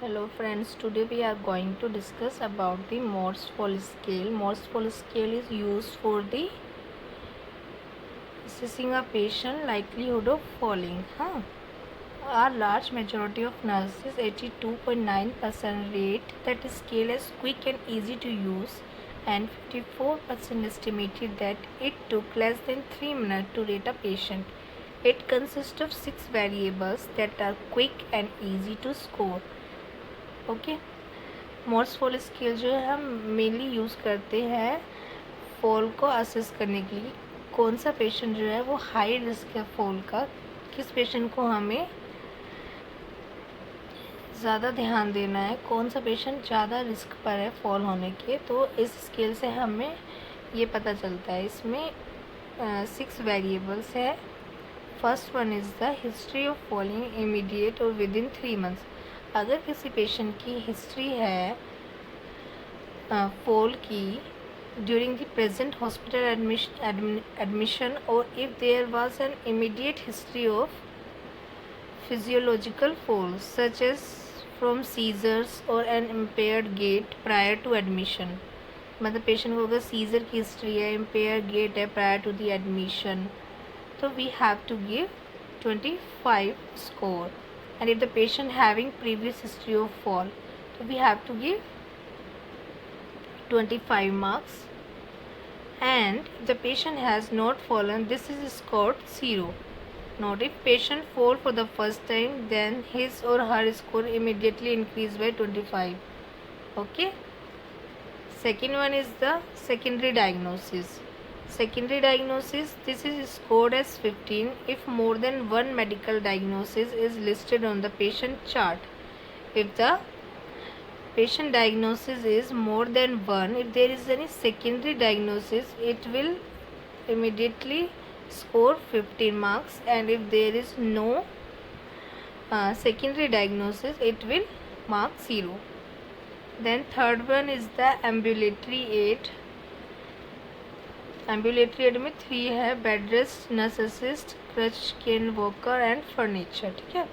Hello friends, today we are going to discuss about the Morse-Fall scale. Morse-Fall scale is used for the assessing a patient likelihood of falling. A large majority of nurses, 82.9% rate that scale as quick and easy to use, and 54% estimated that it took less than 3 minutes to rate a patient. It consists of 6 variables that are quick and easy to score. Okay. Moore's fall scale जो है हम mainly use करते हैं fall को assess करने के लिए। कौन सा पेशेंट जो है वो हाई रिस्क है फॉल का, किस पेशेंट को हमें ज़्यादा ध्यान देना है, कौन सा पेशेंट ज़्यादा रिस्क पर है फॉल होने के, तो इस स्केल से हमें ये पता चलता है। इसमें 6 वेरिएबल्स है। First one is the history of falling immediate और विद इन 3 मंथ्स। अगर किसी पेशेंट की हिस्ट्री है फॉल की during the present hospital admission और if there was an immediate history of physiological fall such as from seizures और an impaired gait prior to admission, मतलब patient को अगर सीजर की हिस्ट्री है, इम्पेयर गेट है प्रायर टू द एडमिशन, तो we have to give 25 score. And if the patient having previous history of fall, so we have to give 25 marks. And if the patient has not fallen, this is scored 0. Not if patient fall for the first time, then his or her score immediately increase by 25. Okay. Second one is the secondary diagnosis. Secondary diagnosis, this is scored as 15 if more than one medical diagnosis is listed on the patient chart. If the patient diagnosis is more than one, if there is any secondary diagnosis, it will immediately score 15 marks, and if there is no secondary diagnosis, it will mark 0. Then third one is the ambulatory aid. Ambulatory aid में 3 है, bed rest, nurse assist, crutch, cane walker and furniture. ठीक है,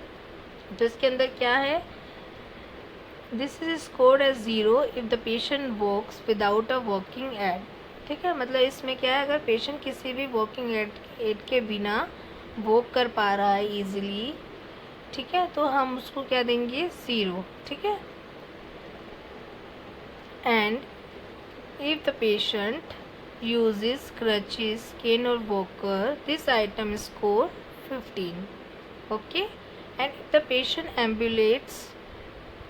तो इसके अंदर क्या है, this is scored as 0 if the patient walks without a walking aid. ठीक है, मतलब इसमें क्या है, अगर पेशेंट किसी भी वॉकिंग एड के बिना वॉक कर पा रहा है ईजिली, ठीक है, तो हम उसको क्या देंगे, 0। ठीक है, and if the patient uses crutches, cane or walker, this item score 15. Okay, and if the patient ambulates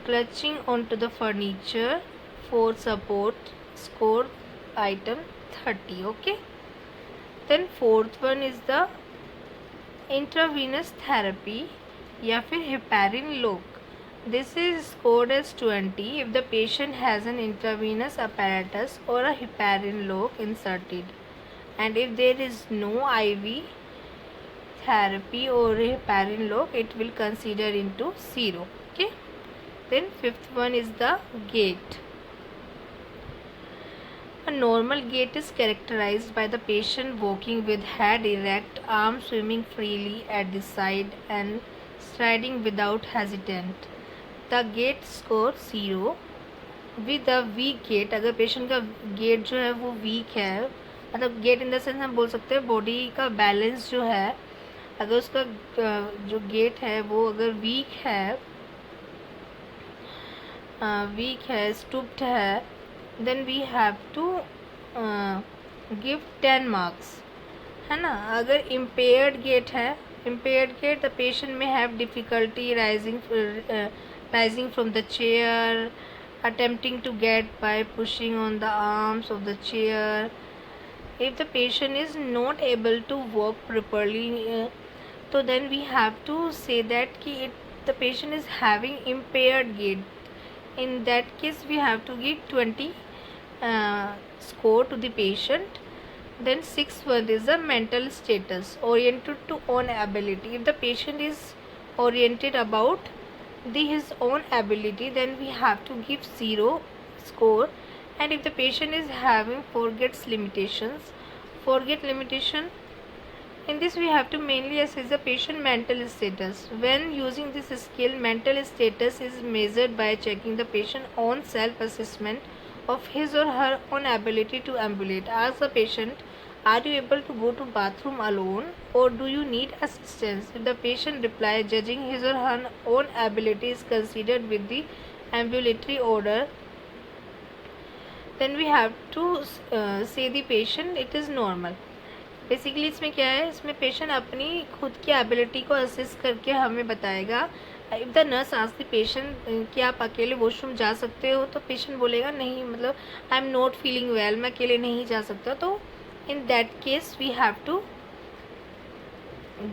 clutching onto the furniture for support, score item 30. Okay, then fourth one is the intravenous therapy या फिर heparin lock. This is scored as 20 if the patient has an intravenous apparatus or a heparin lock inserted, and if there is no IV therapy or heparin lock, it will consider into 0. Okay, then fifth one is the gait. A normal gait is characterized by the patient walking with head erect, arms swimming freely at the side and striding without hesitant. The gait score 0 with a weak gait. अगर patient का gait जो है वो week है, मतलब get in the sense हम बोल सकते हैं बॉडी का बैलेंस जो है, अगर उसका जो गेट है वो अगर वीक है, स्टूप्ड है, then we have to give 10 marks, है ना। अगर इम्पेयर्ड गेट है, impaired gait the patient may have difficulty rising from the chair, attempting to get by pushing on the arms of the chair. If the patient is not able to walk properly, so then we have to say that the patient is having impaired gait. In that case, we have to give 20 score to the patient. Then sixth one is the mental status, oriented to own ability. If the patient is oriented about his own ability, then we have to give 0 score. And if the patient is having forget limitation, In this, we have to mainly assess the patient mental status. When using this skill, mental status is measured by checking the patient own self-assessment of his or her own ability to ambulate. Ask the patient, are you able to go to bathroom alone or do you need assistance? If the patient replies, judging his or her own ability is considered with the ambulatory order, then we have to say the patient it is normal. Basically इसमें क्या है, इसमें patient अपनी खुद की ability को assess करके हमें बताएगा. If the nurse ask the patient कि आप अकेले वॉशरूम जा सकते हो, तो पेशेंट बोलेगा नहीं, मतलब I am not feeling well, मैं अकेले नहीं जा सकता. तो in that case we have to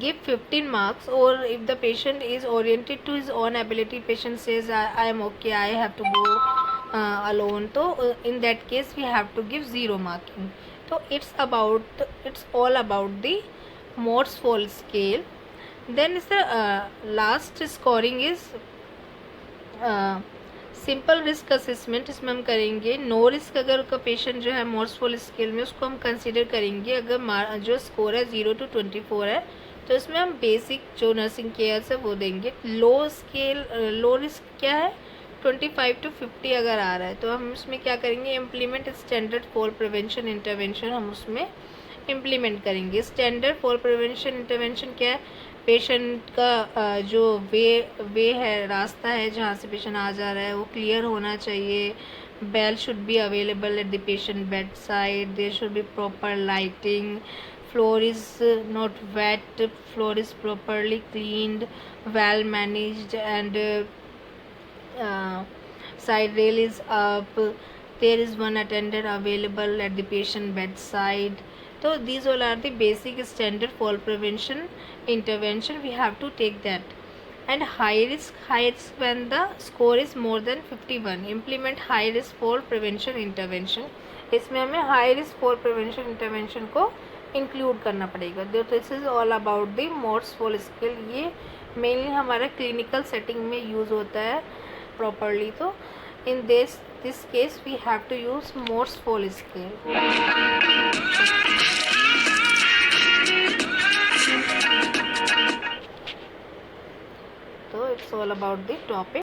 give 15 marks. Or if the patient is oriented to his own ability, patient says I am okay, I have to go alone, so in that case we have to give 0 marking. So it's all about the Morse-Fall scale. Then is the last scoring is simple risk assessment. इसमें हम करेंगे no risk. अगर उसका patient जो है मोर्सफुल scale में, उसको हम कंसीडर करेंगे. अगर जो स्कोर है 0 to 24 है, तो इसमें हम बेसिक जो नर्सिंग केयर है वो देंगे. लो रिस्क क्या है, 25 to 50 अगर आ रहा है, तो हम उसमें क्या करेंगे, implement standard fall prevention intervention हम उसमें इम्प्लीमेंट करेंगे. स्टैंडर्ड फॉल प्रिवेंशन इंटरवेंशन क्या है, पेशेंट का जो वे है, रास्ता है जहाँ से पेशेंट आ जा रहा है, वो क्लियर होना चाहिए. Bell should be available at the patient bed side. There should be proper lighting. Floor is not wet, floor is properly cleaned, well managed, and side rail is up. There is one attendant available at the patient bedside. So these all are the basic standard fall prevention intervention. We have to take that. And high risk when the score is more than 51. Implement high risk fall prevention intervention. इसमें हमें high risk fall prevention intervention को include करना पड़ेगा. This is all about the Morse fall scale. ये mainly हमारा clinical setting में use होता है प्रॉपरली. तो in this case we have to use Morse fall scale. तो it's all about the topic.